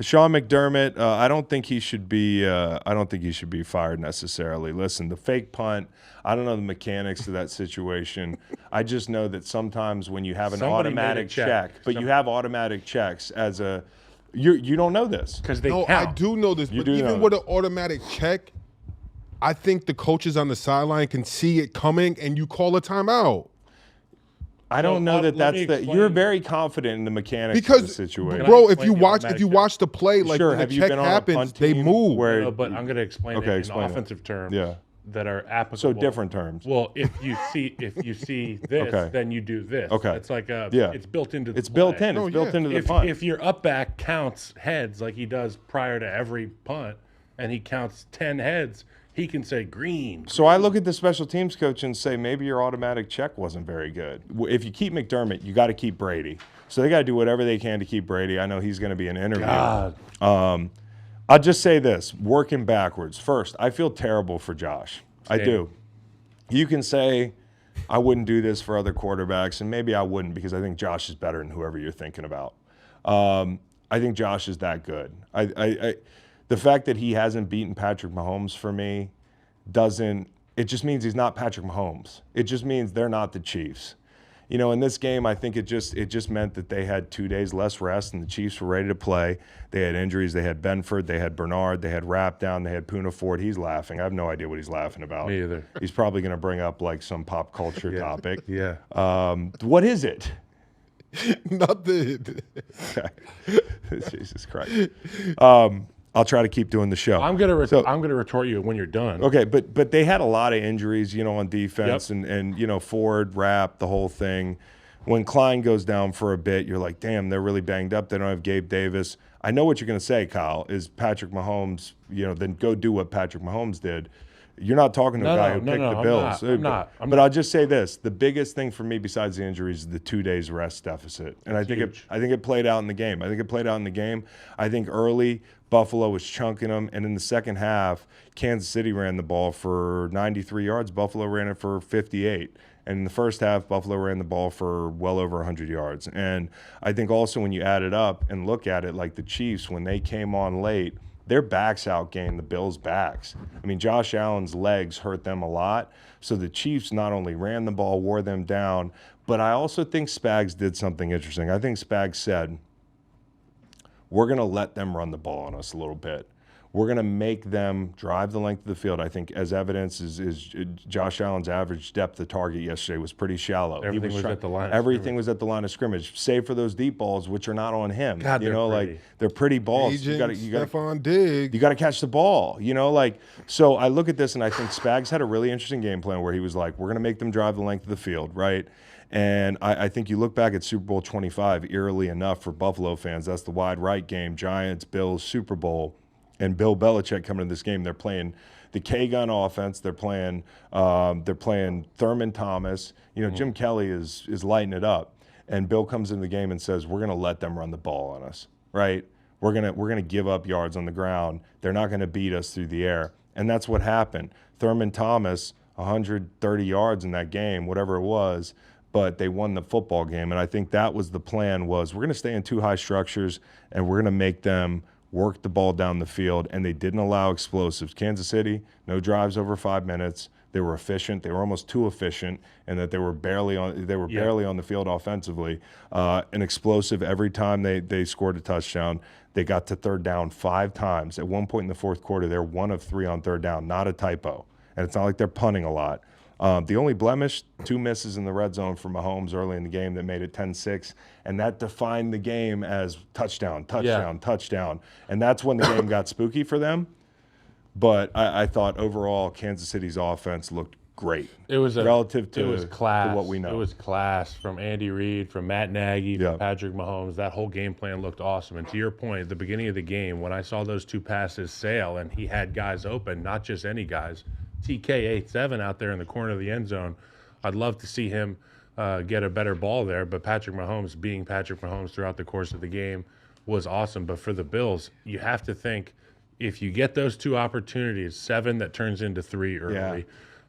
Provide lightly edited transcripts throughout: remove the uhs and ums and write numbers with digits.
Sean McDermott, I don't think he should be. I don't think he should be fired necessarily. Listen, the fake punt. I don't know the mechanics of that situation. I just know that sometimes when you have an Somebody made a automatic check. but you have automatic checks as a, you don't know this. Because they No, count. I do know this, You but do know even with an automatic check, I think the coaches on the sideline can see it coming, and you call a timeout. I don't know that let me that's the. explain. You're very confident in the mechanics of the Because, situation. bro, if explain you the watch automatic the play, like Sure, when the have you check been on a happens, punt they team move. where- No, but I'm going to explain Okay, it explain in it. offensive terms Yeah. that are applicable. So different terms. Well, if you see this, Okay. then you do this. Okay. It's like Yeah. it's built into the It's built play. in. No, It's built yeah. into the If, punt. if your up back counts heads like he does prior to every punt, and he counts 10 heads, he can say green. So I look at the special teams coach and say maybe your automatic check wasn't very good. If you keep McDermott, you got to keep Brady. So they got to do whatever they can to keep Brady. I know he's going to be an interview. God. I'll just say this, working backwards. First, I feel terrible for Josh. I do. You can say I wouldn't do this for other quarterbacks, and maybe I wouldn't because I think Josh is better than whoever you're thinking about. I think Josh is that good. The fact that he hasn't beaten Patrick Mahomes for me it just means he's not Patrick Mahomes. It just means they're not the Chiefs. You know, in this game, I think it just meant that they had 2 days less rest and the Chiefs were ready to play. They had injuries. They had Benford. They had Bernard. They had Rapdown. They had Poona Ford. He's laughing. I have no idea what he's laughing about. Me either. He's probably going to bring up like some pop culture topic. Yeah. What is it? Nothing. Jesus Christ. I'll try to keep doing the show. I'm gonna retort you when you're done. Okay, but they had a lot of injuries, on defense Yep. and Ford, Rapp, the whole thing. When Klein goes down for a bit, you're like, damn, they're really banged up. They don't have Gabe Davis. I know what you're going to say, Kyle, is Patrick Mahomes, then go do what Patrick Mahomes did. You're not talking to a guy who picked the Bills. I'm not. But I'll just say this. The biggest thing for me besides the injuries is the 2 days rest deficit. And I think it played out in the game. I think early Buffalo was chunking them, and in the second half, Kansas City ran the ball for 93 yards. Buffalo ran it for 58. And in the first half, Buffalo ran the ball for well over 100 yards. And I think also when you add it up and look at it, like the Chiefs, when they came on late, their backs outgained the Bills' backs. I mean, Josh Allen's legs hurt them a lot. So the Chiefs not only ran the ball, wore them down, but I also think Spags did something interesting. I think Spags said, we're going to let them run the ball on us a little bit. We're going to make them drive the length of the field. I think as evidence is Josh Allen's average depth of target yesterday was pretty shallow. Everything was at the line of Everything was at the line of scrimmage, save for those deep balls, which are not on him. God, they're pretty. Like they're pretty balls. Stephon Diggs. You got to catch the ball, So I look at this and I think Spags had a really interesting game plan where he was like, we're going to make them drive the length of the field, right? And I think you look back at Super Bowl 25, eerily enough for Buffalo fans, that's the wide right game, Giants, Bills, Super Bowl. And Bill Belichick coming into this game, they're playing the K-gun offense. They're playing Thurman Thomas. Jim Kelly is lighting it up. And Bill comes into the game and says, we're going to let them run the ball on us, right? We're gonna give up yards on the ground. They're not going to beat us through the air. And that's what happened. Thurman Thomas, 130 yards in that game, whatever it was, but they won the football game. And I think that was the plan was we're going to stay in two high structures and we're going to make them work the ball down the field, and they didn't allow explosives. Kansas City, no drives over 5 minutes. They were efficient. They were almost too efficient, and that they were barely on the field offensively. An explosive every time they scored a touchdown. They got to third down 5 times. At one point in the fourth quarter, they're 1 of 3 on third down. Not a typo, and it's not like they're punting a lot. The only blemish, 2 misses in the red zone for Mahomes early in the game that made it 10-6, and that defined the game as touchdown. And that's when the game got spooky for them. But I thought overall Kansas City's offense looked great. It was relative to, it was class. to what we know. It was class from Andy Reid, from Matt Nagy, from Patrick Mahomes. That whole game plan looked awesome. And to your point, at the beginning of the game, when I saw those 2 passes sail and he had guys open, not just any guys, TK87 out there in the corner of the end zone, I'd love to see him get a better ball there. But Patrick Mahomes, being Patrick Mahomes throughout the course of the game, was awesome. But for the Bills, you have to think, if you get those 2 opportunities, 7 that turns into 3 early,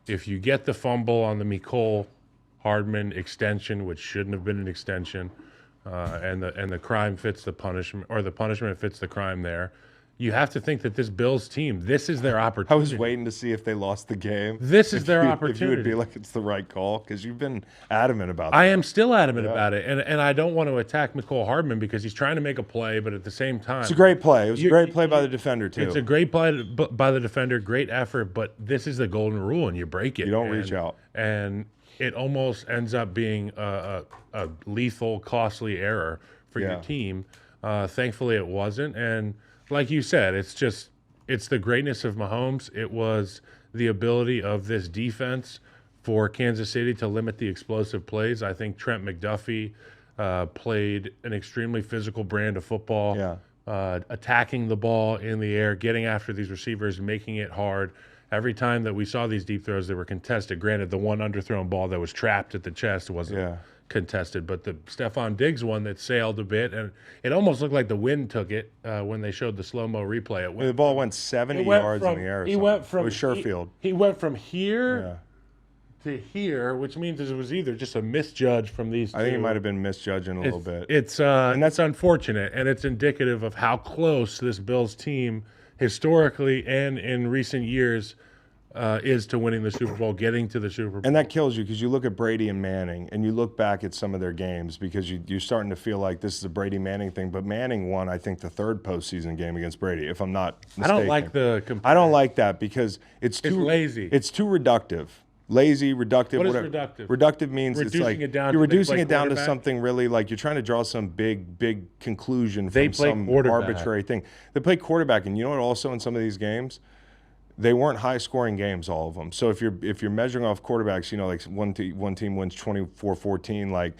if you get the fumble on the Mecole Hardman extension, which shouldn't have been an extension, and the crime fits the punishment, or the punishment fits the crime there. You have to think that this Bills team, this is their I opportunity. was waiting to see if they lost the game. This is their If you opportunity. would be like, it's the right call, because you've been adamant about that. I am still adamant about it, and I don't want to attack Mecole Hardman because he's trying to make a play, but at the same time, It's a great play. It was a great play by the defender, too. It's a great play by the defender, great effort, but this is the golden rule, and you break it. You don't reach out. And it almost ends up being a lethal, costly error for your team. Thankfully, it wasn't, and like you said, it's the greatness of Mahomes. It was the ability of this defense for Kansas City to limit the explosive plays. I think Trent McDuffie played an extremely physical brand of football, attacking the ball in the air, getting after these receivers, making it hard. Every time that we saw these deep throws, they were contested. Granted, the one underthrown ball that was trapped at the chest wasn't contested, but the Stephon Diggs one that sailed a bit, and it almost looked like the wind took it when they showed the slow-mo replay. The ball went 70 yards in the air. It was Sherfield. He went from here to here, which means it was either just a misjudge from these two. I think it might have been misjudging a little bit. And that's unfortunate, and it's indicative of how close this Bills team historically and in recent years is to winning the Super Bowl, getting to the Super Bowl. And that kills you because you look at Brady and Manning, and you look back at some of their games because you're starting to feel like this is a Brady Manning thing. But Manning won, I think, the third postseason game against Brady, if I'm not mistaken. I don't like the comparison. I don't like that because it's lazy. It's too reductive. Lazy, reductive. What is whatever. reductive? Reductive means it's like you're reducing it down to something really like you're trying to draw some big conclusion from some arbitrary thing. They play quarterback, and you know what? Also in some of these games, they weren't high-scoring games, all of them. So if you're measuring off quarterbacks, you know, like one team wins 24-14, like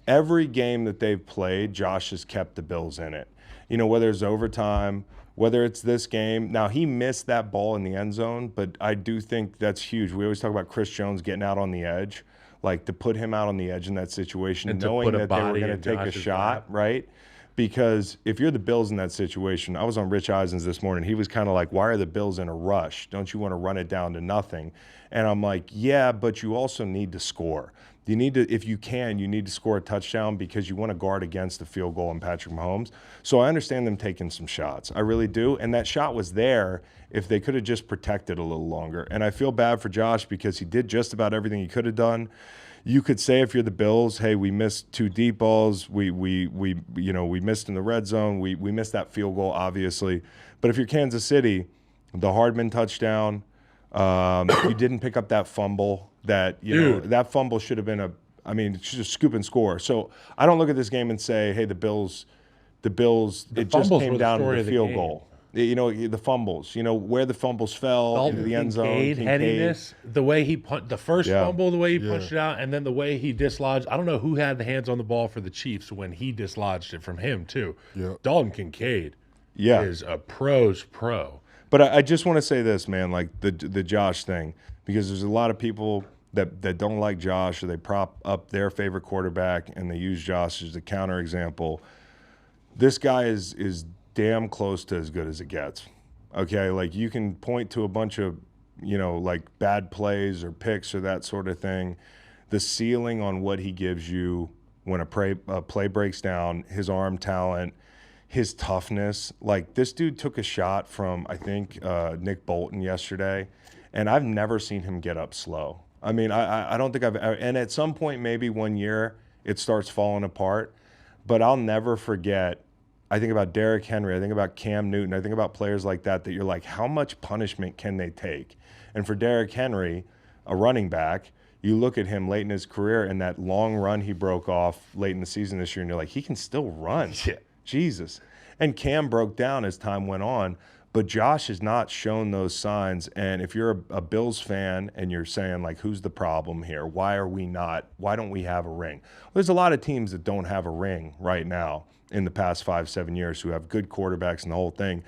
every game that they've played, Josh has kept the Bills in it. You know, whether it's overtime, whether it's this game. Now, he missed that ball in the end zone, but I do think that's huge. We always talk about Chris Jones getting out on the edge, like to put him out on the edge in that situation, and knowing that they were going to take Josh's a shot, right? Because if you're the Bills in that situation, I was on Rich Eisens this morning. He was kind of like, why are the Bills in a rush? Don't you want to run it down to nothing? And I'm like, yeah, but you also need to score. You need to, if you can, you need to score a touchdown because you want to guard against the field goal in Patrick Mahomes. So I understand them taking some shots. I really do. And that shot was there if they could have just protected a little longer. And I feel bad for Josh because he did just about everything he could have done. You could say if you're the Bills, hey, we missed two deep balls. We missed in the red zone. We missed that field goal, obviously. But if you're Kansas City, the Hardman touchdown, you didn't pick up that fumble. That fumble should have been just scoop and score. So I don't look at this game and say, hey, the Bills, it just came down to the field goal. You know, the fumbles, where the fumbles fell into the end zone. Headiness, the way he the first fumble, the way he punched it out, and then the way he dislodged. I don't know who had the hands on the ball for the Chiefs when he dislodged it from him, too. Yeah. Dalton Kincaid is a pro's pro. But I just want to say this, man, like the Josh thing, because there's a lot of people that don't like Josh or they prop up their favorite quarterback and they use Josh as a counterexample. This guy is damn close to as good as it gets. Okay, like you can point to a bunch of, like bad plays or picks or that sort of thing. The ceiling on what he gives you when a play breaks down, his arm talent, his toughness. Like this dude took a shot from, I think, Nick Bolton yesterday, and I've never seen him get up slow. I mean, I don't think and at some point maybe one year it starts falling apart, but I'll never forget. I think about Derrick Henry. I think about Cam Newton. I think about players like that you're like, how much punishment can they take? And for Derrick Henry, a running back, you look at him late in his career and that long run he broke off late in the season this year, and you're like, he can still run. Yeah. Jesus. And Cam broke down as time went on, but Josh has not shown those signs. And if you're a Bills fan and you're saying, like, who's the problem here? Why don't we have a ring? Well, there's a lot of teams that don't have a ring right now in the past 5-7 years who have good quarterbacks and the whole thing.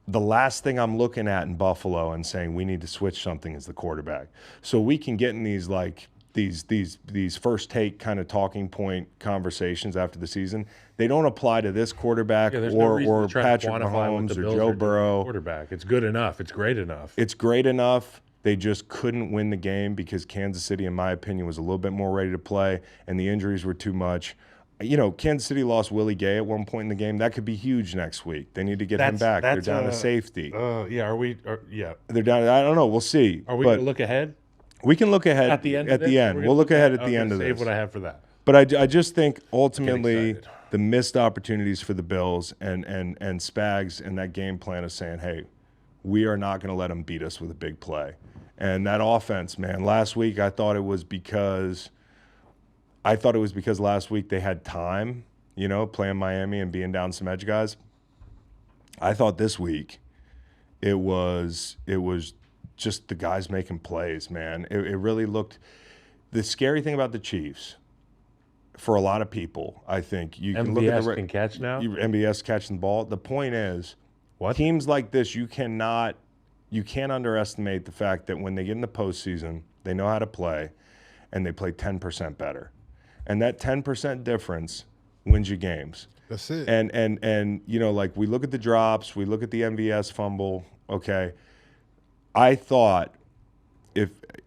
The last thing I'm looking at in Buffalo and saying we need to switch something is the quarterback. So we can get in these like these first take kind of talking point conversations after the season. They don't apply to this quarterback or Patrick Mahomes or Joe Burrow. Quarterback. It's good enough. It's great enough. It's great enough. They just couldn't win the game because Kansas City, in my opinion, was a little bit more ready to play and the injuries were too much. Kansas City lost Willie Gay at one point in the game. That could be huge next week. They need to get him back. They're down to safety. Yeah, They're down. I don't know. We'll see. Are we going to look ahead? We can look ahead at the end. We'll look ahead at the end of this. Save what I have for that. But I just think ultimately the missed opportunities for the Bills and Spags and that game plan of saying, hey, we are not going to let them beat us with a big play. And that offense, man, last week I thought it was because last week they had time, playing Miami and being down some edge guys. I thought this week it was just the guys making plays, man. It really looked – the scary thing about the Chiefs, for a lot of people, I think, you can look at the – MVS can catch now? MVS catching the ball. The point is, teams like this, you can't underestimate the fact that when they get in the postseason, they know how to play, and they play 10% better. And that 10% difference wins you games. That's it. And we look at the drops, we look at the MVS fumble, okay. I thought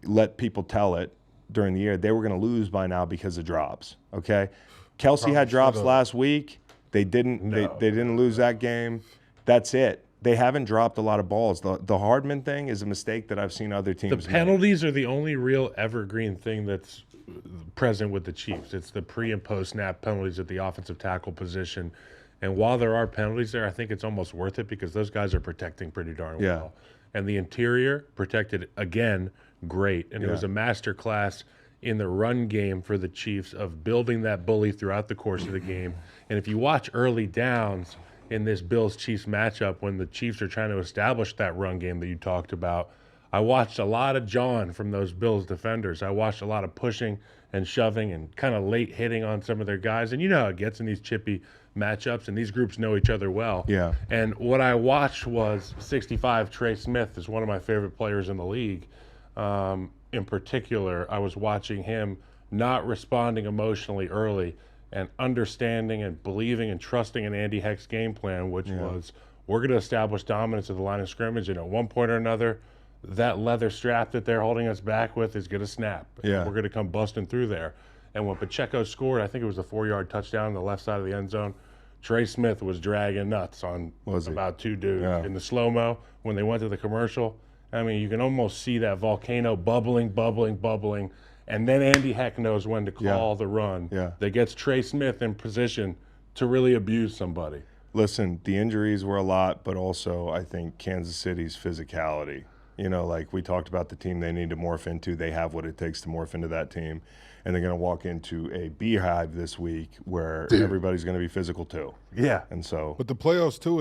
let people tell it during the year, they were going to lose by now because of drops, okay. Kelsey had drops last week. They didn't they didn't lose that game. That's it. They haven't dropped a lot of balls. The Hardman thing is a mistake that I've seen other teams make. The penalties are the only real evergreen thing that's present with the Chiefs. It's the pre and post snap penalties at the offensive tackle position. And while there are penalties there, I think it's almost worth it because those guys are protecting pretty darn well. And the interior protected, again, great. And it was a master class in the run game for the Chiefs of building that bully throughout the course of the game. And if you watch early downs in this Bills-Chiefs matchup when the Chiefs are trying to establish that run game that you talked about, I watched a lot of John from those Bills defenders. I watched a lot of pushing and shoving and kind of late hitting on some of their guys. And you know how it gets in these chippy matchups, and these groups know each other well. Yeah. And what I watched was 65, Trey Smith is one of my favorite players in the league. In particular, I was watching him not responding emotionally early and understanding and believing and trusting in Andy Heck's game plan, which was we're going to establish dominance at the line of scrimmage, and at one point or another, that leather strap that they're holding us back with is going to snap. Yeah. We're going to come busting through there. And when Pacheco scored, I think it was a 4-yard touchdown on the left side of the end zone, Trey Smith was dragging nuts on about two dudes. In the slow-mo, when they went to the commercial, I mean, you can almost see that volcano bubbling. And then Andy Heck knows when to call the run that gets Trey Smith in position to really abuse somebody. Listen, the injuries were a lot, but also I think Kansas City's physicality. Like we talked about the team they need to morph into. They have what it takes to morph into that team. And they're going to walk into a beehive this week where everybody's going to be physical too. Yeah. And so. But the playoffs too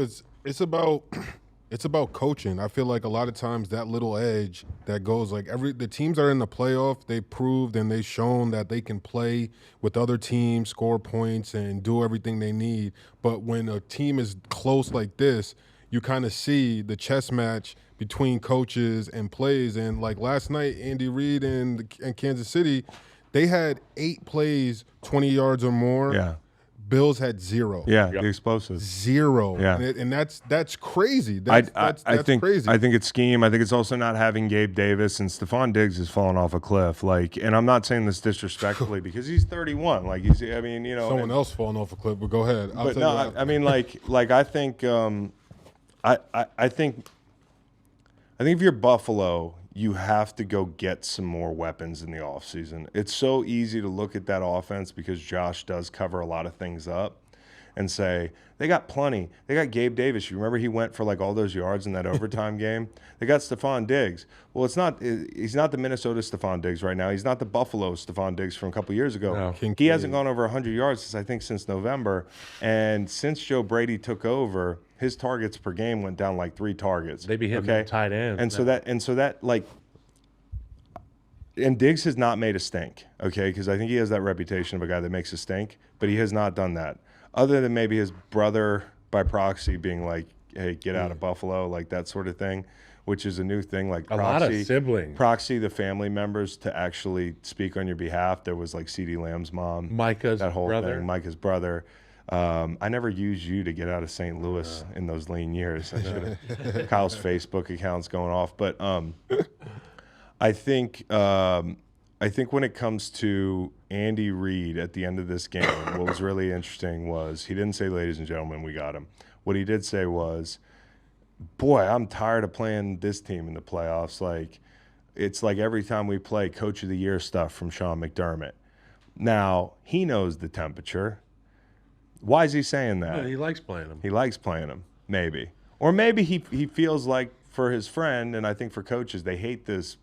it's about coaching. I feel like a lot of times that little edge that goes the teams that are in the playoff, they proved and they've shown that they can play with other teams, score points, and do everything they need. But when a team is close like this, you kind of see the chess match between coaches and plays. And like last night, Andy Reid and Kansas City, they had 8 plays, 20 yards or more. Yeah. Bills had 0. Yeah, the explosives. 0. Yeah. And that's crazy. That's crazy. I think it's scheme. I think it's also not having Gabe Davis, and Stephon Diggs has fallen off a cliff. And I'm not saying this disrespectfully because he's 31. Someone else falling off a cliff, but go ahead. I think if you're Buffalo, you have to go get some more weapons in the offseason. It's so easy to look at that offense because Josh does cover a lot of things up and say, they got plenty. They got Gabe Davis. You remember he went for all those yards in that overtime game? They got Stephon Diggs. Well, he's not the Minnesota Stephon Diggs right now. He's not the Buffalo Stephon Diggs from a couple years ago. No. He hasn't gone over 100 yards since November. And since Joe Brady took over, his targets per game went down 3 targets. They be hitting tight ends. And Diggs has not made a stink, okay? Because I think he has that reputation of a guy that makes a stink, but he has not done that. Other than maybe his brother by proxy being hey, get out of Buffalo, that sort of thing, which is a new thing. Proxy, a lot of siblings. Proxy the family members to actually speak on your behalf. There was CeeDee Lamb's mom. Micah's that whole brother. thing. Micah's brother. I never used you to get out of St. Louis in those lean years. I should have. Kyle's Facebook account's going off. But I think I think when it comes to Andy Reid at the end of this game, what was really interesting was he didn't say, ladies and gentlemen, we got him. What he did say was, boy, I'm tired of playing this team in the playoffs. Like, it's like every time we play Coach of the Year stuff from Sean McDermott. Now, he knows the temperature. Why is he saying that? Yeah, he likes playing them. He likes playing them, maybe. Or maybe he feels like for his friend, and I think for coaches, they hate this.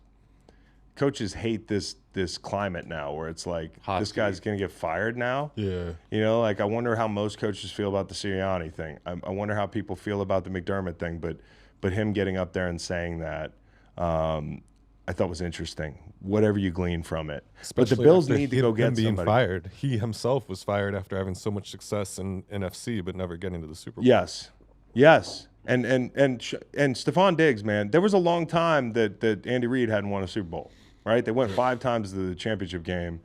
Coaches hate this climate now where it's like, this guy's going to get fired now. Yeah. You know, like I wonder how most coaches feel about the Sirianni thing. I wonder how people feel about the McDermott thing. But him getting up there and saying that, I thought was interesting. Whatever you glean from it. Especially but the Bills after need to go get being somebody. fired. He himself was fired after having so much success in NFC, but never getting to the Super Bowl. Yes. And Stephon Diggs, man, there was a long time that Andy Reid hadn't won a Super Bowl, right? They went 5 times to the championship game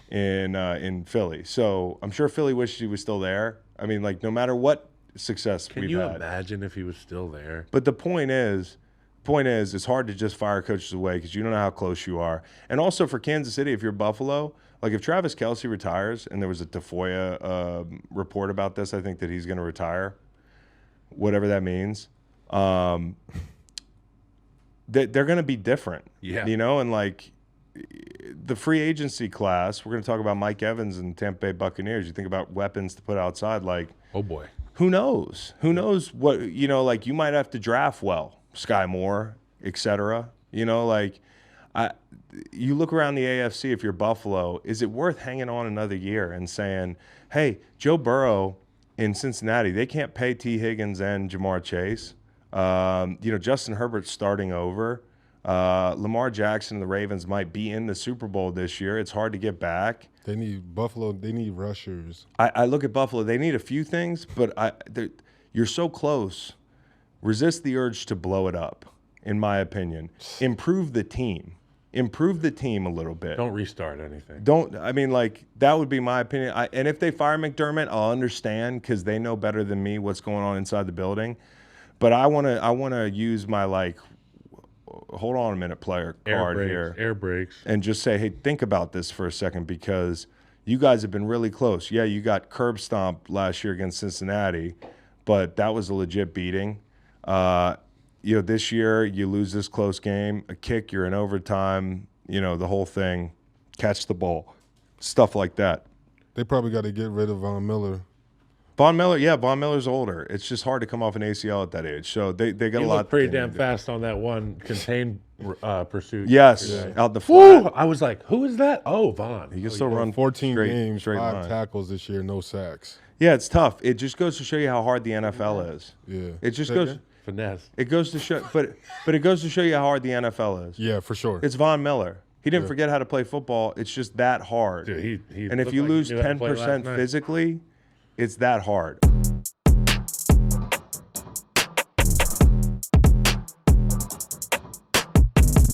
in Philly. So I'm sure Philly wishes he was still there. I mean, like, no matter what success we've had. Can you imagine if he was still there? But the point is, it's hard to just fire coaches away because you don't know how close you are. And also for Kansas City, if you're Buffalo, like if Travis Kelce retires, and there was a Tafoya report about this, I think that he's going to retire, whatever that means, they're going to be different. Yeah. You know, and like the free agency class, we're going to talk about Mike Evans and Tampa Bay Buccaneers. You think about weapons to put outside, like, oh boy, who knows? Who knows what, you know, like you might have to draft well. Sky Moore, etc. You know, like you look around the AFC. If you're Buffalo, is it worth hanging on another year and saying, "Hey, Joe Burrow in Cincinnati, they can't pay T. Higgins and Jamar Chase. You know, Justin Herbert's starting over. Lamar Jackson and the Ravens might be in the Super Bowl this year. It's hard to get back. They need Buffalo. They need rushers. I look at Buffalo. They need a few things, but you're so close. Resist the urge to blow it up, in my opinion. Improve the team. Improve the team a little bit. Don't restart anything. I mean, like, that would be my opinion. And if they fire McDermott, I'll understand because they know better than me what's going on inside the building. But I wanna use my, like, hold on a minute player card here. Air brakes. And just say, hey, think about this for a second because you guys have been really close. Yeah, you got curb stomped last year against Cincinnati, but that was a legit beating. You know, this year you lose this close game, a kick, you're in overtime, you know, the whole thing, catch the ball, stuff like that. They probably got to get rid of Von Miller. Von Miller's older. It's just hard to come off an ACL at that age. So they got a lot. Looked pretty damn fast on that one contained pursuit. Yes, yesterday. out the flat. Woo! I was like, who is that? Oh, Vaughn. He can still run 14 games, straight 5 line. tackles this year, no sacks. Yeah, it's tough. It just goes to show you how hard the NFL is. Yeah. It just goes. Finesse. It goes to show, but it goes to show you how hard the NFL is. Yeah, for sure. It's Von Miller. He didn't forget how to play football. It's just that hard. Dude, he and if you lose 10% physically, it's that hard.